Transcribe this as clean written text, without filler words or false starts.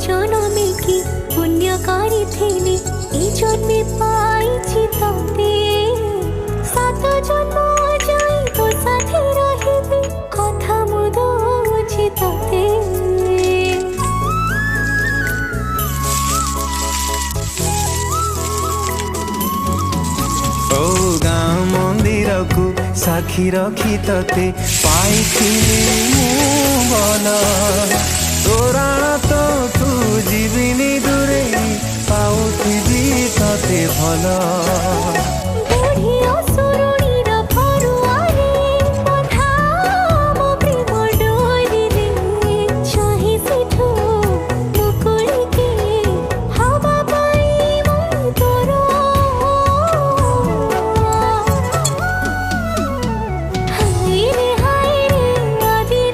जनमे की पुण्यकारी थिली ए जन्मे पाइछि तते सात जन्म जाई तो साथी रहिबे कथा मु दउछि तते। ओ गाँ मंदिर को साखी रखी तते पाइथिली